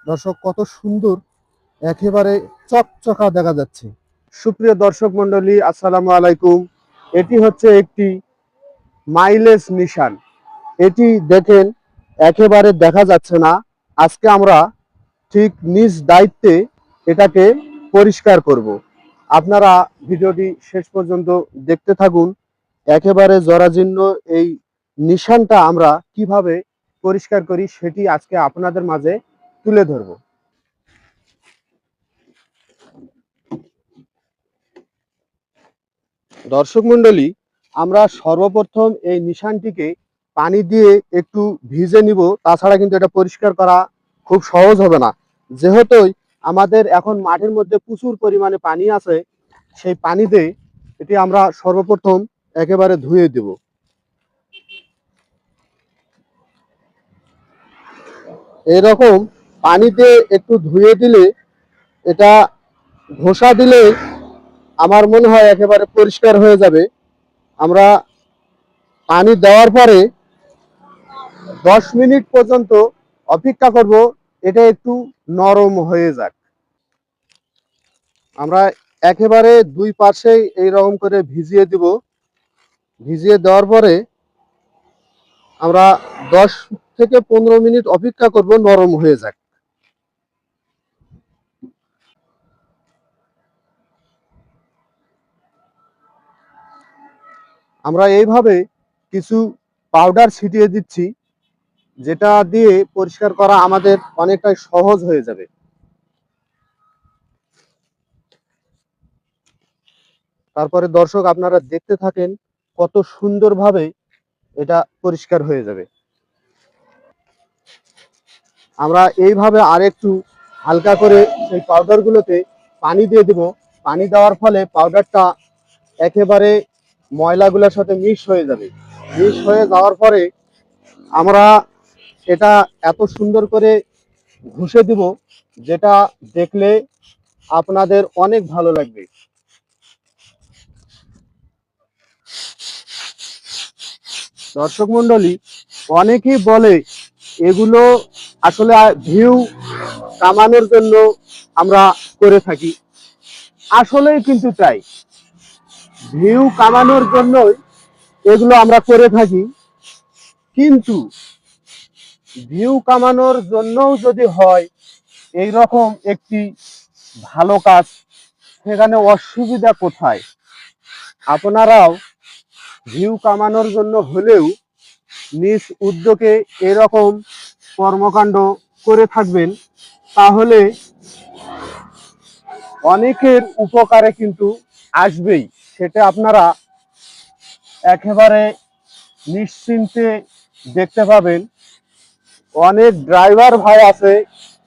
দর্শক কত সুন্দর একেবারে চকচকা দেখা যাচ্ছে। সুপ্রিয় দর্শক মন্ডলী, আসসালামু আলাইকুম। এটি হচ্ছে একটি মাইলেজ নিশান। এটি দেখেন একেবারে দেখা যাচ্ছে না। আজকে আমরা ঠিক নিজ দায়িত্বে এটাকে পরিষ্কার করব। আপনারা ভিডিওটি শেষ পর্যন্ত দেখতে থাকুন। একেবারে জরাজীর্ণ এই নিশানটা আমরা কিভাবে পরিষ্কার করি সেটি আজকে আপনাদের মাঝে তুলে ধরব। দর্শক মন্ডলী, আমরা সর্বপ্রথম এই নিশানটিকে পানি দিয়ে একটু ভিজে নিব, তাছাড়া কিন্তু এটা পরিষ্কার করা খুব সহজ হবে না। যেহেতু আমাদের এখন মাঠের মধ্যে প্রচুর পরিমাণে পানি আছে, সেই পানিতে এটি আমরা সর্বপ্রথম একেবারে ধুয়ে দেব। এরকম পানিতে একটু ধুয়ে দিলে, এটা ঘষা দিলে আমার মনে হয় একেবারে পরিষ্কার হয়ে যাবে। আমরা পানি দেওয়ার পরে 10 মিনিট পর্যন্ত অপেক্ষা করব, এটা একটু নরম হয়ে যাক। আমরা একেবারে দুই পাশেই এইরকম করে ভিজিয়ে দিব। ভিজিয়ে দেওয়ার পরে আমরা 10 থেকে 15 মিনিট অপেক্ষা করব নরম হয়ে যাক। আমরা এইভাবে কিছু পাউডার ছিটিয়ে দিচ্ছি, যেটা দিয়ে পরিষ্কার করা আমাদের অনেকটাই সহজ হয়ে যাবে। তারপরে দর্শক আপনারা দেখতে থাকেন কত সুন্দরভাবে এটা পরিষ্কার হয়ে যাবে। আমরা এইভাবে আরেকটু হালকা করে সেই পাউডারগুলোতে পানি দিয়ে দিব। পানি দেওয়ার ফলে পাউডারটা একেবারে ময়লাগুলোর সাথে মিক্স হয়ে যাবে। মিক্স হয়ে যাওয়ার পরে আমরা এটা এত সুন্দর করে ঘষে দিব, যেটা দেখলে আপনাদের অনেক ভালো লাগবে। দর্শক মন্ডলী, অনেকেই বলে এগুলো আসলে ভিউ কামানোর জন্য আমরা করে থাকি। আসলেই কিন্তু তাই, ভিউ কামানোর জন্যই এগুলো আমরা করে থাকি। কিন্তু ভিউ কামানোর জন্যও যদি হয় এই রকম একটি ভালো কাজ, সেখানে অসুবিধা কোথায়? আপনারাও ভিউ কামানোর জন্য হলেও নিজ উদ্যোগে এরকম কর্মকাণ্ড করে থাকবেন, তাহলে অনেকের উপকারে কিন্তু আসবেই। সেটা আপনারা একেবারে নিশ্চিন্তে দেখতে পাবেন। অনেক ড্রাইভার ভাই আছে,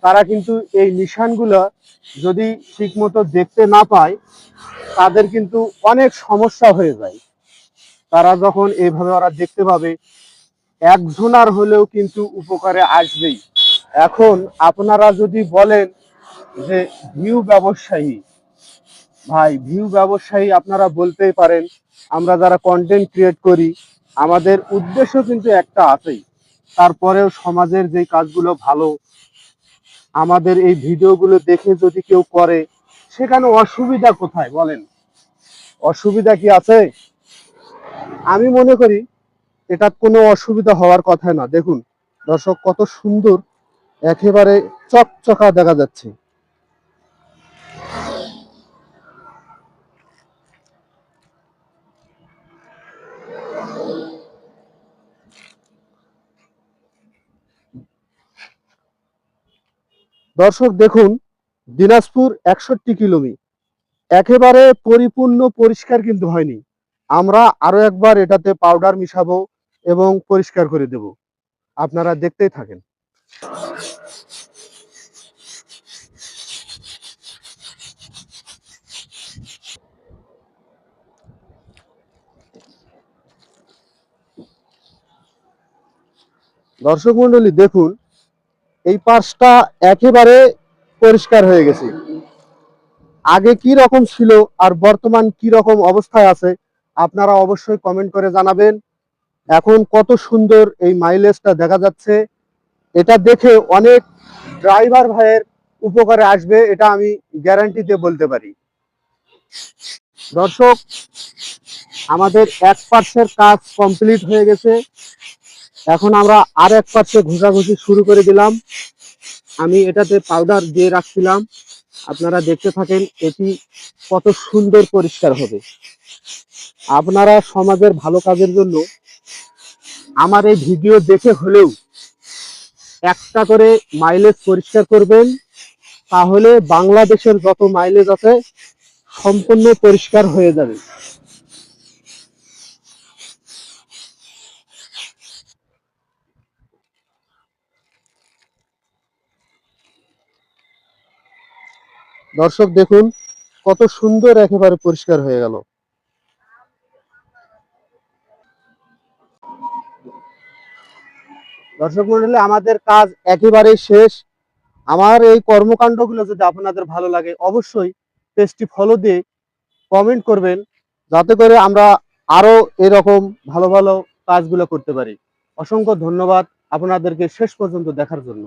তারা কিন্তু এই নিশানগুলো যদি ঠিকমতো দেখতে না পায়, তাদের কিন্তু অনেক সমস্যা হয়ে যায়। তারা যখন এইভাবে ওরা দেখতে পাবে, একজনার হলেও কিন্তু উপকারে আসবেই। এখন আপনারা যদি বলেন যে ভিউ ব্যবসায়ী, ভাই ভিউ ব্যবসায়ী আপনারা বলতেই পারেন। আমরা যারা কন্টেন্ট ক্রিয়েট করি, আমাদের উদ্দেশ্য কিন্তু একটা আছেই। তারপরেও সমাজের যে কাজগুলো ভালো, আমাদের এই ভিডিওগুলো দেখে যদি কেউ করে, সেখানে অসুবিধা কোথায় বলেন? অসুবিধা কি আছে? আমি মনে করি এটা কোনো অসুবিধা হওয়ার কথা না। দেখুন দর্শক কত সুন্দর একেবারে চকচকা দেখা যাচ্ছে। দর্শক দেখুন, দিনাজপুর 61 কিলোমি একেবারে পরিপূর্ণ পরিষ্কার কিন্তু হয়নি। আমরা আরো একবার এটাতে পাউডার মিশাবো এবং পরিষ্কার করে দেব। আপনারা দেখতেই থাকেন। দর্শক মন্ডলী দেখুন, এই পাশটা একেবারে পরিষ্কার হয়ে গেছে। আগে কি রকম ছিল আর বর্তমান কি রকম অবস্থায় আছে, আপনারা অবশ্যই কমেন্ট করে জানাবেন। এখন কত সুন্দর এই মাইলেজটা দেখা যাচ্ছে। এটা দেখে অনেক ড্রাইভার ভাইয়ের উপকারে আসবে, এটা আমি গ্যারান্টি দিয়ে বলতে পারি। দর্শক, আমাদের এক পার্শ্বের কাজ কমপ্লিট হয়ে গেছে। এখন আমরা আর এক পার্শ্বে ঘষাঘষি শুরু করে দিলাম। আমি এটাতে পাউডার দিয়ে রাখছিলাম, আপনারা দেখতে থাকেন এটি কত সুন্দর পরিষ্কার হবে। আপনারা সমাজের ভালো কাজের জন্য আমার এই ভিডিও দেখে হলেও একটা করে মাইলেজ পরিষ্কার করবেন, তাহলে বাংলাদেশের যত মাইলেজ আছে সম্পূর্ণ পরিষ্কার হয়ে যাবে। দর্শক দেখুন কত সুন্দর একেবারে পরিষ্কার হয়ে গেল। দর্শক মন্ডলী, আমাদের কাজ একেবারেই শেষ। আমার এই কর্মকাণ্ডগুলো যদি আপনাদের ভালো লাগে, অবশ্যই পেজটি ফলো দিয়ে কমেন্ট করবেন, যাতে করে আমরা আরো এরকম ভালো ভালো কাজগুলো করতে পারি। অসংখ্য ধন্যবাদ আপনাদেরকে শেষ পর্যন্ত দেখার জন্য।